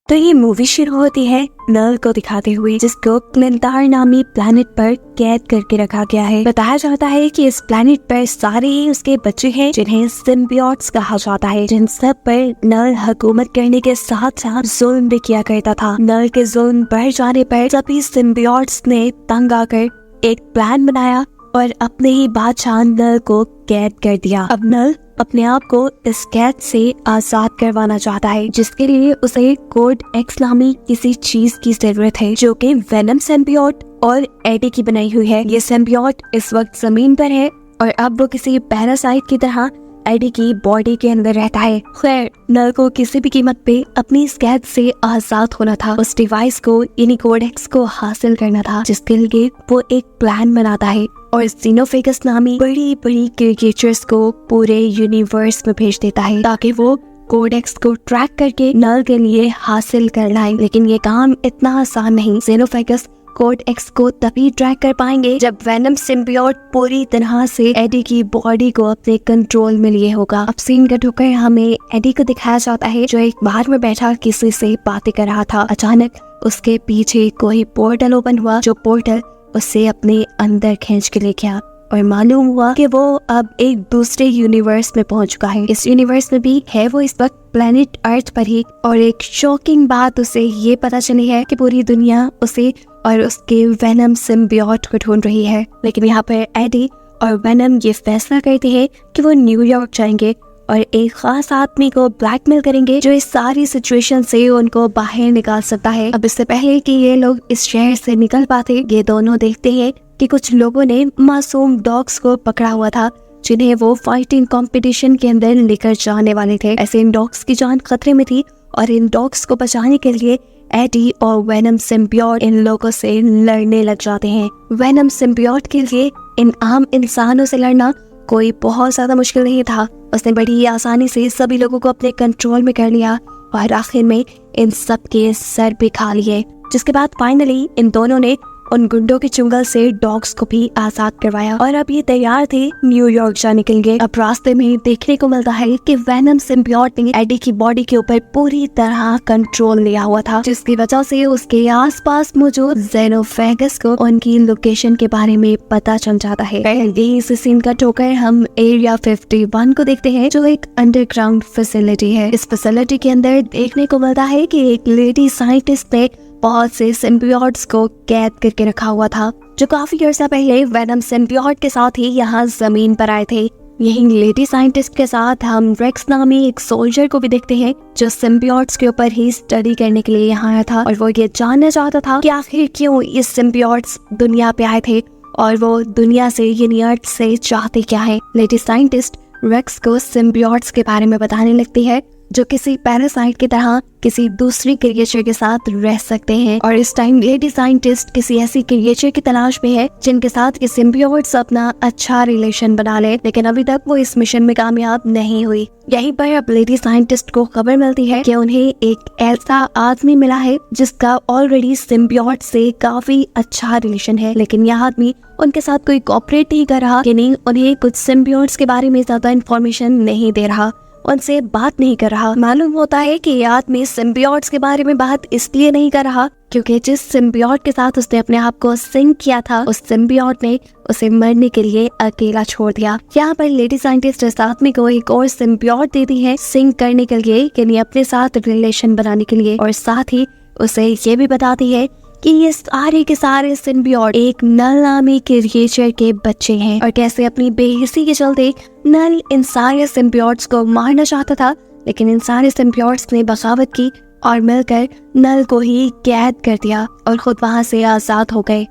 तो ये मूवी शुरू होती है नल को दिखाते हुए, जिसको क्लिंटार नामी प्लेनेट पर कैद करके रखा गया है। बताया जाता है कि इस प्लेनेट पर सारे ही उसके बच्चे हैं जिन्हें सिम्बियोट्स कहा जाता है, जिन सब पर नल हुकूमत करने के साथ साथ जुल्म भी किया करता था। नल के जुल्म बढ़ जाने पर सभी सिम्बियोट्स ने तंग आकर एक प्लान बनाया और अपने ही बादशाह नल को कैद कर दिया। अब नल अपने आप को इस कैद से आजाद करवाना चाहता है, जिसके लिए उसे कोड एक्स नामी किसी चीज की जरूरत है, जो कि वेनम सिम्बियोट और एडी की बनाई हुई है। ये सिम्बियोट इस वक्त जमीन पर है और अब वो किसी पैरासाइट की तरह एडी की बॉडी के अंदर रहता है। खैर, नल को किसी भी कीमत पे अपनी इस कैद से आजाद होना था, उस डिवाइस को यानी कोड एक्स को हासिल करना था, जिसके लिए वो एक प्लान बनाता है और ज़ीनोफेगस नामी बड़ी बड़ी क्रिएचर्स को पूरे यूनिवर्स में भेज देता है ताकि वो कोड एक्स को ट्रैक करके नल के लिए हासिल कर लाए। लेकिन ये काम इतना आसान नहीं। ज़ीनोफेगस कोड एक्स को तभी ट्रैक कर पाएंगे जब वेनम सिम्बियोट पूरी तरह से एडी की बॉडी को अपने कंट्रोल में लिए होगा। अब सीन कट होकर हमें एडी को दिखाया जाता है, जो एक बार में बैठा किसी से बातें कर रहा था। अचानक उसके पीछे कोई पोर्टल ओपन हुआ, जो पोर्टल उसे अपने अंदर खींच के ले गया और मालूम हुआ कि वो अब एक दूसरे यूनिवर्स में पहुंच चुका है। इस यूनिवर्स में भी है वो इस वक्त प्लेनेट अर्थ पर ही, और एक शॉकिंग बात उसे ये पता चली है कि पूरी दुनिया उसे और उसके वेनम सिम्बियोट को ढूंढ रही है। लेकिन यहाँ पर एडी और वेनम ये फैसला करते हैं कि वो न्यूयॉर्क जाएंगे और एक खास आदमी को ब्लैकमेल करेंगे, जो इस सारी सिचुएशन से उनको बाहर निकाल सकता है। अब इससे पहले कि ये लोग इस शहर से निकल पाते, ये दोनों देखते हैं कि कुछ लोगों ने मासूम डॉग्स को पकड़ा हुआ था, जिन्हें वो फाइटिंग कंपटीशन के अंदर लेकर जाने वाले थे। ऐसे इन डॉग्स की जान खतरे में थी और इन डॉग्स को बचाने के लिए एडी और वेनम सिम्बियोट इन लोगों से लड़ने लग जाते हैं। वेनम सिम्बियोट के लिए इन आम इंसानों से लड़ना कोई बहुत ज्यादा मुश्किल नहीं था। उसने बड़ी आसानी से सभी लोगों को अपने कंट्रोल में कर लिया और आखिर में इन सब के सर भी खा लिए, जिसके बाद फाइनली इन दोनों ने उन गुंडों के चुंगल से डॉग्स को भी आजाद करवाया और अब ये तैयार थे न्यूयॉर्क जाने के लिए। अब रास्ते में देखने को मिलता है कि वेनम सिम्बियोट ने एडी की बॉडी के ऊपर पूरी तरह कंट्रोल लिया हुआ था, जिसकी वजह से उसके आसपास मौजूद ज़ीनोफेगस को उनकी लोकेशन के बारे में पता चल जाता है। यही से सीन कट होकर हम एरिया 51 को देखते हैं, जो एक अंडरग्राउंड फैसिलिटी है। इस फैसिलिटी के अंदर देखने को मिलता है कि एक लेडी साइंटिस्ट ने बहुत से सिम्बियोट्स को कैद करके रखा हुआ था, जो काफी अर्सा पहले वेनम सिम्बियोट के साथ ही यहाँ जमीन पर आए थे। यही लेडी साइंटिस्ट के साथ हम रेक्स नामी एक सोल्जर को भी देखते हैं, जो सिम्बियोट्स के ऊपर ही स्टडी करने के लिए यहाँ आया था और वो ये जानना चाहता था कि आखिर क्यों ये सिम्बियोट्स दुनिया पे आए थे और वो दुनिया से यानी अर्थ से चाहते क्या है। लेडी साइंटिस्ट रेक्स को सिम्बियोट्स के बारे में बताने लगती है, जो किसी पैरासाइट की तरह किसी दूसरी क्रिएचर के साथ रह सकते हैं। और इस टाइम लेडी साइंटिस्ट किसी ऐसी क्रिएचर की तलाश में है जिनके साथ ये सिम्बियोट्स अपना अच्छा रिलेशन बना ले, लेकिन अभी तक वो इस मिशन में कामयाब नहीं हुई। यहीं पर अब लेडी साइंटिस्ट को खबर मिलती है कि उन्हें एक ऐसा आदमी मिला है जिसका ऑलरेडी सिम्बियोट से काफी अच्छा रिलेशन है, लेकिन यह आदमी उनके साथ कोई कोऑपरेट नहीं कर रहा, यानी उन्हें कुछ सिम्बियोट्स के बारे में ज्यादा इन्फॉर्मेशन नहीं दे रहा, उनसे बात नहीं कर रहा। मालूम होता है कि ये आदमी सिम्बियोट्स के बारे में बात इसलिए नहीं कर रहा क्योंकि जिस सिम्बियोट के साथ उसने अपने आप को सिंक किया था, उस सिम्बियोट ने उसे मरने के लिए अकेला छोड़ दिया। यहाँ पर लेडी साइंटिस्ट इस आदमी को एक और सिम्बियोट देती है सिंक करने के लिए, यानी अपने साथ रिलेशन बनाने के लिए, और साथ ही उसे ये भी बताती है कि ये सारे के सारे सिम्बियोट एक नल नामी क्रिएचर के बच्चे हैं और कैसे अपनी बेहिसी के चलते नल इन सारे सिम्बियोट्स को मारना चाहता था, लेकिन इन सारे सिम्बियोट्स ने बगावत की और मिलकर नल को ही कैद कर दिया और खुद वहां से आजाद हो गए।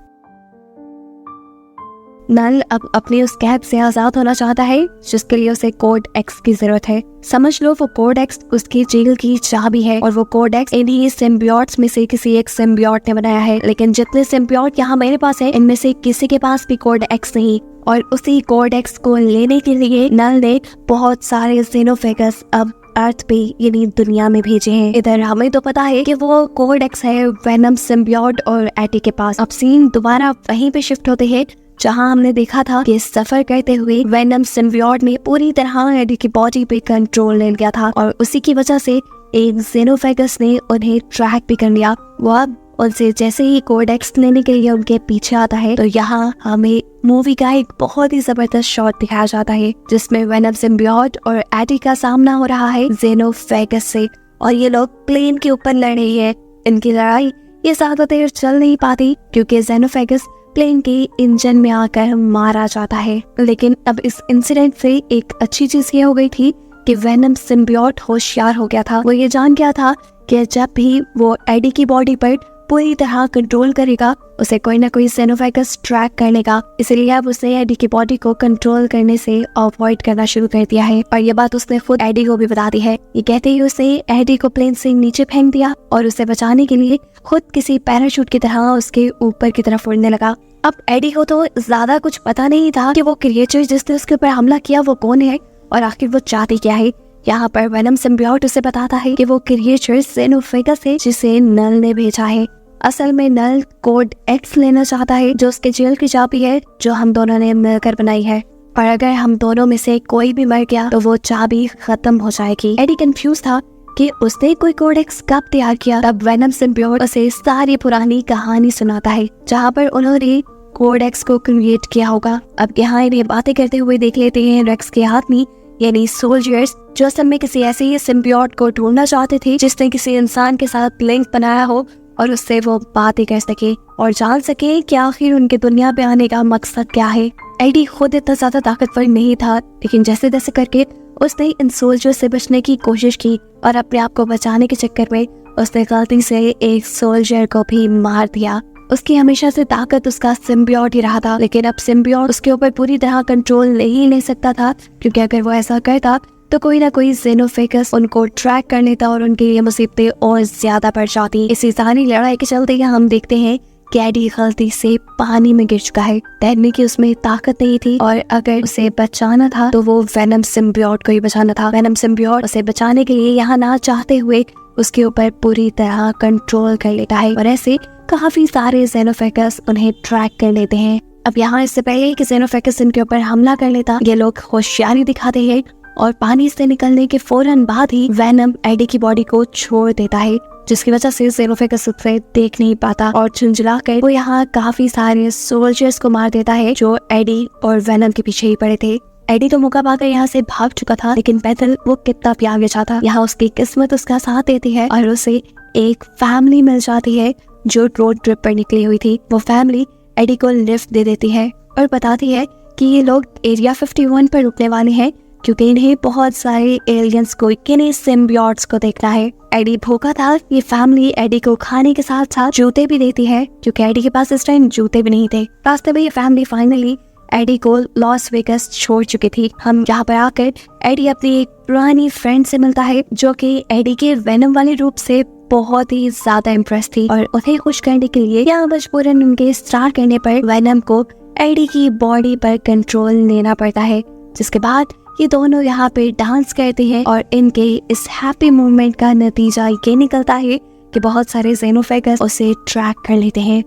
नल अब अपनी उस कैद से आजाद होना चाहता है, जिसके लिए उसे कोड एक्स की जरूरत है। समझ लो वो कोड एक्स उसकी जेल की चाबी है और वो कोड एक्स इन्हीं सिम्बियोट्स में से किसी एक सिम्बियोट ने बनाया है। लेकिन जितने सिम्बियोट यहाँ मेरे पास है, इनमें से किसी के पास भी कोड एक्स नहीं, और उसी कोड एक्स को लेने के लिए नल ने बहुत सारे ज़ीनोफेगस अब अर्थ पे यानी दुनिया में भेजे हैं। इधर हमें तो पता है कि वो कोड एक्स है वेनम सिम्बियोट और एडी के पास। अब सीन दोबारा वहीं पे शिफ्ट होते हैं जहां हमने देखा था कि सफर करते हुए वेनम सिम्बियोट ने पूरी तरह एडी की बॉडी पे कंट्रोल ले लिया था और उसी की वजह से एक जेनोफेगस ने उन्हें ट्रैक भी कर लिया। वो अब उनसे जैसे ही कोडेक्स लेने के लिए उनके पीछे आता है तो यहाँ हमें मूवी का एक बहुत ही जबरदस्त शॉट दिखाया जाता है जिसमें वेनम सिम्बियोट और एडी का सामना हो रहा है जेनोफेगस से, और ये लोग प्लेन के ऊपर लड़ रही है। इनकी लड़ाई ये ज्यादा देर चल नहीं पाती क्योंकि जेनोफेगस प्लेन के इंजन में आकर मारा जाता है। लेकिन अब इस इंसिडेंट से एक अच्छी चीज ये हो गई थी कि वेनम सिम्बियोट होशियार हो गया था। वो ये जान गया था कि जब भी वो एडी की बॉडी पर पूरी तरह कंट्रोल करेगा उसे कोई ना कोई जेनोफेगस ट्रैक कर लेगा, इसलिए अब उसने एडी की बॉडी को कंट्रोल करने से अवॉइड करना शुरू कर दिया है। और ये बात उसने खुद एडी को भी बता दी है। ये कहते ही उसने एडी को प्लेन से नीचे फेंक दिया और उसे बचाने के लिए खुद किसी पैराशूट की तरह उसके ऊपर की तरफ उड़ने लगा। अब एडी को तो ज्यादा कुछ पता नहीं था कि वो क्रिएचर जिसने उसके ऊपर हमला किया वो कौन है और आखिर वो चाहती क्या है। यहाँ पर वेनम सिम्बियोट उसे बताता है कि वो क्रिएचर जेनोफेगस है जिसे नल ने भेजा है। असल में नल कोड एक्स लेना चाहता है जो उसके जेल की चाबी है जो हम दोनों ने मिलकर बनाई है, और अगर हम दोनों में से कोई भी मर गया तो वो चाबी खत्म हो जाएगी। एडी कंफ्यूज था कि उसने कोई कोड एक्स कब तैयार किया। तब वेनम सिम्बियोट उसे सारी पुरानी कहानी सुनाता है जहाँ पर उन्होंने कोड एक्स को क्रिएट किया होगा। अब यहाँ इन्हें बातें करते हुए देख लेते हैं रेक्स के आदमी यानी सोल्जर्स जो असल में किसी ऐसे ही सिम्बियोट को ढूंढना चाहते थे जिसने किसी इंसान के साथ लिंक बनाया हो और उससे वो बातें कर सके और जान सके कि आखिर उनके दुनिया पे आने का मकसद क्या है। एडी खुद इतना ज्यादा ताकतवर नहीं था लेकिन जैसे तैसे करके उसने इन सोल्जर से बचने की कोशिश की और अपने आप को बचाने के चक्कर में उसने गलती से एक सोल्जर को भी मार दिया। उसकी हमेशा से ताकत उसका सिम्बियोट ही रहा था, लेकिन अब सिम्बियोट उसके ऊपर पूरी तरह कंट्रोल नहीं ले सकता था क्योंकि अगर वो ऐसा करता तो कोई ना कोई जेनोफेगस उनको ट्रैक कर लेता और उनके लिए मुसीबतें और ज्यादा बढ़ जाती। इसी सारी लड़ाई के चलते हम देखते हैं कि एडी गलती से पानी में गिर चुका है। तैरने की उसमें ताकत नहीं थी और अगर उसे बचाना था तो वो वेनम सिम्बियोट को ही बचाना था। वेनम सिम्बियोट उसे बचाने के लिए यहाँ ना चाहते हुए उसके ऊपर पूरी तरह कंट्रोल कर लेता है और ऐसे काफी सारे जेनोफेगस उन्हें ट्रैक कर लेते हैं। अब यहाँ इससे पहले कि जेनोफेगस इनके ऊपर हमला कर लेता ये लोग होशियारी दिखाते हैं और पानी से निकलने के फौरन बाद ही वेनम एडी की बॉडी को छोड़ देता है जिसकी वजह से जेनोफेगस उसे देख नहीं पाता और झुंझला कर वो यहाँ काफी सारे सोल्जर्स को मार देता है जो एडी और वेनम के पीछे ही पड़े थे। एडी तो मौका पाकर यहाँ से भाग चुका था लेकिन पैदल वो कितना भी आगे जाता। यहाँ उसकी किस्मत उसका साथ देती है और उसे एक फैमिली मिल जाती है जो रोड ट्रिप पर निकली हुई थी। वो फैमिली एडी को लिफ्ट दे देती है और बताती है कि ये लोग एरिया 51 पर रुकने वाले हैं क्योंकि इन्हें बहुत सारे एलियंस को किन्हीं सिम्बियोट्स को देखना है। एडी भूखा था। ये फैमिली एडी को खाने के साथ साथ जूते भी देती है क्योंकि एडी के पास इस टाइम जूते भी नहीं थे। रास्ते में ये फैमिली फाइनली एडी को लॉस वेगस छोड़ चुकी थी। हम यहाँ पर आकर एडी अपनी एक पुरानी फ्रेंड से मिलता है जो कि एडी के वेनम वाले रूप से बहुत ही ज्यादा इम्प्रेस थी और उन्हें खुश करने के लिए यहाँ मजबूरन उनके स्टार करने पर वेनम को एडी की बॉडी पर कंट्रोल लेना पड़ता है, जिसके बाद ये दोनों यहाँ पे डांस करते हैं और इनके इस हैप्पी मूवमेंट का नतीजा ये निकलता है कि बहुत सारे जेनोफेगस उसे ट्रैक कर लेते हैं।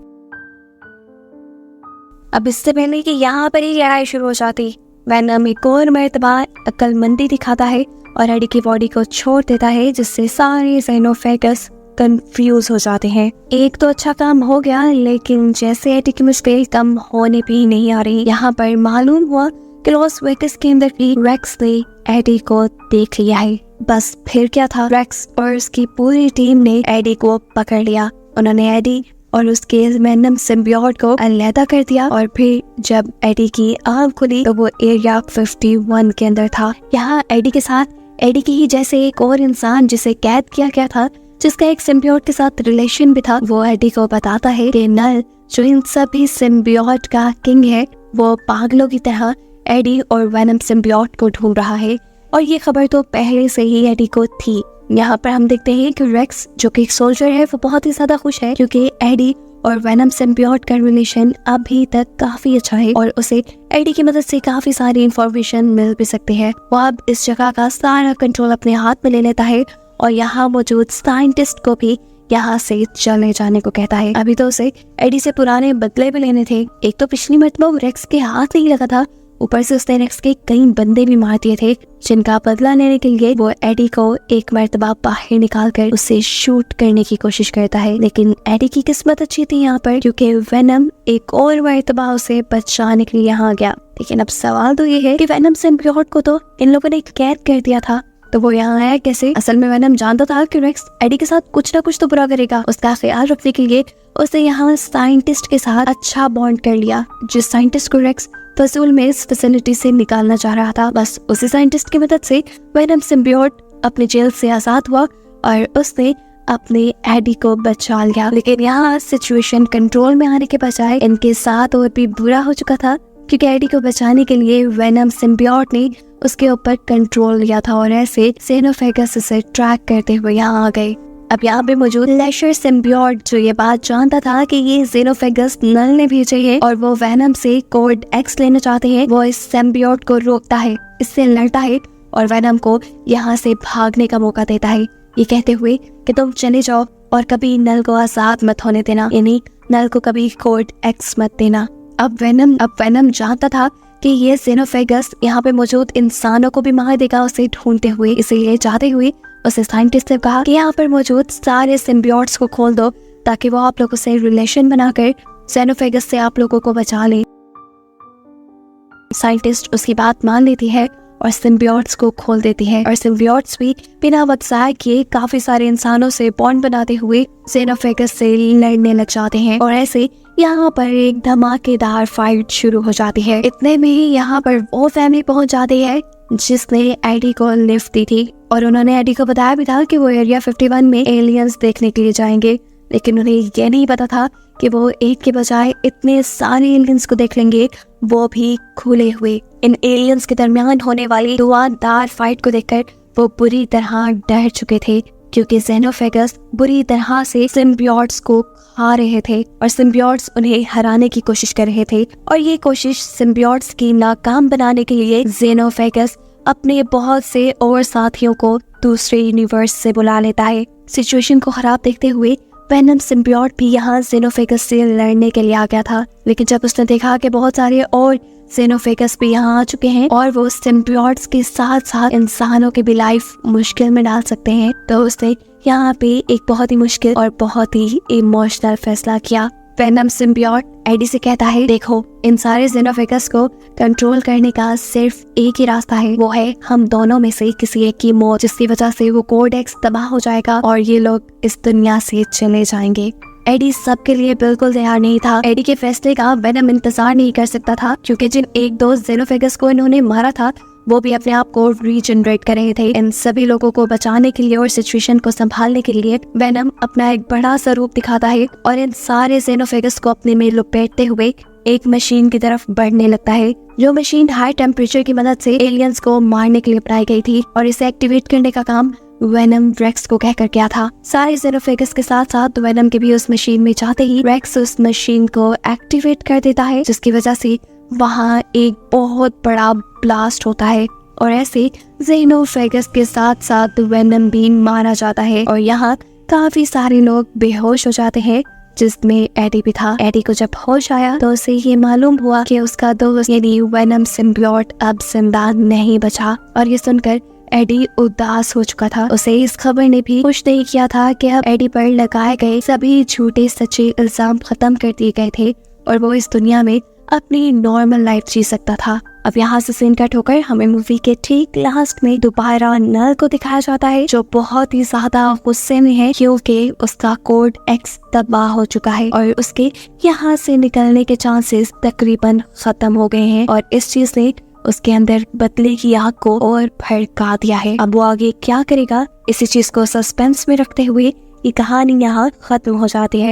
अब इससे पहले कि यहाँ पर ही लड़ाई शुरू हो जाती वेनम एक और मर्तबा अक्लमंदी दिखाता है और एडी की बॉडी को छोड़ देता है जिससे सारे जेनोफेगस कंफ्यूज हो जाते हैं। एक तो अच्छा काम हो गया लेकिन जैसे एडी की मुश्किल कम होने भी नहीं आ रही। यहाँ पर मालूम हुआ कि लॉस वेगस के अंदर भी रेक्स ने एडी को देख लिया है। बस फिर क्या था, रेक्स और उसकी पूरी टीम ने एडी को पकड़ लिया। उन्होंने एडी और उसके वेनम सिम्बियोट को अलग कर दिया और फिर जब एडी की आँख खुली तो वो एरिया 51 के अंदर था। यहाँ एडी के साथ एडी की ही जैसे एक और इंसान जिसे कैद किया गया था जिसका एक सिम्बियोट के साथ रिलेशन भी था, वो एडी को बताता है कि नल जो इन सभी सिम्बियोट का किंग है वो पागलों की तरह एडी और वेनम सिम्बियोट को ढूंढ रहा है और ये खबर तो पहले से ही एडी को थी। यहाँ पर हम देखते हैं कि रेक्स जो कि एक सोल्जर है वो बहुत ही ज्यादा खुश है क्योंकि एडी और वेनम सिम्बियोट का रिलेशन अभी तक काफी अच्छा है और उसे एडी की मदद से काफी सारी इंफॉर्मेशन मिल भी सकती है। वो अब इस जगह का सारा कंट्रोल अपने हाथ में ले लेता है और यहाँ मौजूद साइंटिस्ट को भी यहाँ से चले जाने को कहता है। अभी तो उसे एडी से पुराने बदले भी लेने थे। एक तो पिछली मरतबा रेक्स के हाथ नहीं लगा था ऊपर से उसने रेक्स के कई बंदे भी मार दिए थे, जिनका बदला लेने के लिए वो एडी को एक मर्तबा बाहर निकालकर उसे शूट करने की कोशिश करता है। लेकिन एडी की किस्मत अच्छी थी यहाँ पर, क्योंकि वेनम एक और मर्तबा उसे बचाने के लिए यहाँ आ गया। लेकिन अब सवाल तो ये है कि वेनम सिम्बियोट को तो इन लोगों ने कैद कर दिया था, तो वो यहाँ आया कैसे? असल में वेनम जानता था कि रेक्स एडी के साथ कुछ ना कुछ तो बुरा करेगा। उसका ख्याल रखने के लिए उसे यहाँ साइंटिस्ट के साथ अच्छा बॉन्ड कर लिया, जिस साइंटिस्ट को रेक्स फसूल में इस फैसिलिटी से निकालना चाह रहा था। बस उसी साइंटिस्ट की मदद से वेनम सिम्बियोट अपने जेल से आजाद हुआ और उसने अपने एडी को बचा लिया। लेकिन यहाँ सिचुएशन कंट्रोल में आने के बजाय इनके साथ और भी बुरा हो चुका था, क्योंकि एडी को बचाने के लिए वेनम सिम्बियोट ने उसके ऊपर कंट्रोल लिया था और ऐसे जेनोफेगस उसे ट्रैक करते हुए यहाँ आ गए। अब यहाँ पे मौजूद लेशर सिम्बियोट जो ये बात जानता था कि ये जेनोफेगस नल ने भेजे हैं और वो वेनम से कोड एक्स लेना चाहते हैं, वो इस सिम्बियोट को रोकता है, इससे लड़ता है और वेनम को यहाँ से भागने का मौका देता है, ये कहते हुए कि तुम चले जाओ और कभी नल को आजाद मत होने देना, यानी नल को कभी कोड एक्स मत देना। अब वेनम जानता था कि ये जेनोफेगस यहाँ पे मौजूद इंसानों को भी मार देगा उसे ढूंढते हुए, इसीलिए चाहते हुए उसे साइंटिस्ट ने कहा कि यहाँ पर मौजूद सारे सिम्बियोट्स को खोल दो ताकि वो आप लोगों से रिलेशन बनाकर जेनोफेगस से आप लोगों को बचा ले। साइंटिस्ट उसकी बात मान लेती है और सिम्बियोट्स को खोल देती है और सिम्बियोट्स भी बिना वक्त ज़ाया किए काफी सारे इंसानों से बॉन्ड बनाते हुए जेनोफेगस से लड़ने लग जाते हैं और ऐसे यहाँ पर एक धमाकेदार फाइट शुरू हो जाती है। इतने में ही यहाँ पर वो फैमिली पहुँच जाती है जिसने एडी को लिफ्ट दी थी और उन्होंने एडी को बताया भी था कि वो एरिया 51 में एलियंस देखने के लिए जाएंगे, लेकिन उन्हें ये नहीं पता था कि वो एक के बजाय इतने सारे एलियंस को देख लेंगे, वो भी खुले हुए। इन एलियंस के दरमियान होने वाली धुआंधार फाइट को देखकर वो बुरी तरह डर चुके थे, क्योंकि जेनोफेगस बुरी तरह से सिम्बियोट्स को खा रहे थे और सिम्बियोट्स उन्हें हराने की कोशिश कर रहे थे। और ये कोशिश सिम्बियोट्स की नाकाम बनाने के लिए जेनोफेगस अपने बहुत से और साथियों को दूसरे यूनिवर्स से बुला लेता है। सिचुएशन को खराब देखते हुए वेनम सिम्बियोट भी यहाँ जेनोफेगस से लड़ने के लिए आ गया था, लेकिन जब उसने देखा कि बहुत सारे और जेनोफेगस भी यहाँ आ चुके हैं और वो सिम्बियोट्स के साथ साथ इंसानों की भी लाइफ मुश्किल में डाल सकते हैं, तो उसने यहाँ पे एक बहुत ही मुश्किल और बहुत ही इमोशनल फैसला किया। वेनम सिम्बियोट एडी से कहता है, देखो इन सारे जेनोफेगस को कंट्रोल करने का सिर्फ एक ही रास्ता है, वो है हम दोनों में से किसी एक की मौत, जिसकी वजह से वो कोड एक्स तबाह हो जाएगा और ये लोग इस दुनिया से चले जाएंगे। एडी सबके लिए बिल्कुल तैयार नहीं था। एडी के फैसले का वेनम इंतजार नहीं कर सकता था, क्योंकि जिन एक दो जेनोफेगस को इन्होंने मारा था वो भी अपने आप को रीजनरेट कर रहे थे। इन सभी लोगों को बचाने के लिए और सिचुएशन को संभालने के लिए वेनम अपना एक बड़ा सा रूप दिखाता है और इन सारे जेनोफेगस को अपने में लपेटते हुए एक मशीन की तरफ बढ़ने लगता है, जो मशीन हाई टेम्परेचर की मदद से एलियंस को मारने के लिए बनाई गई थी और इसे एक्टिवेट करने का काम वेनम रेक्स को कहकर किया था। सारे जेनोफेगस के साथ साथ वेनम के भी उस मशीन में जाते ही रेक्स उस मशीन को एक्टिवेट कर देता है, जिसकी वजह से वहाँ एक बहुत बड़ा ब्लास्ट होता है और ऐसे जेनोफेगस के साथ साथ वेनम भी मारा जाता है और यहाँ काफी सारे लोग बेहोश हो जाते हैं, जिसमें एडी भी था। एडी को जब होश आया तो उसे ये मालूम हुआ कि उसका दोस्त यानी वेनम सिम्बियोट अब जिंदा नहीं बचा और ये सुनकर एडी उदास हो चुका था। उसे इस खबर ने भी खुश नहीं किया था कि अब एडी पर लगाए गए सभी झूठे सच्चे इल्जाम खत्म कर दिए गए थे और वो इस दुनिया में अपनी नॉर्मल लाइफ जी सकता था। अब यहाँ से सीन कट होकर हमें मूवी के ठीक लास्ट में दोबारा नल को दिखाया जाता है, जो बहुत ही ज्यादा गुस्से में है क्योंकि उसका कोड एक्स तबाह हो चुका है और उसके यहाँ से निकलने के चांसेस तकरीबन खत्म हो गए हैं और इस चीज ने उसके अंदर बदले की आग को और भड़का दिया है। अब वो आगे क्या करेगा, इसी चीज को सस्पेंस में रखते हुए ये कहानी यहाँ खत्म हो जाती है।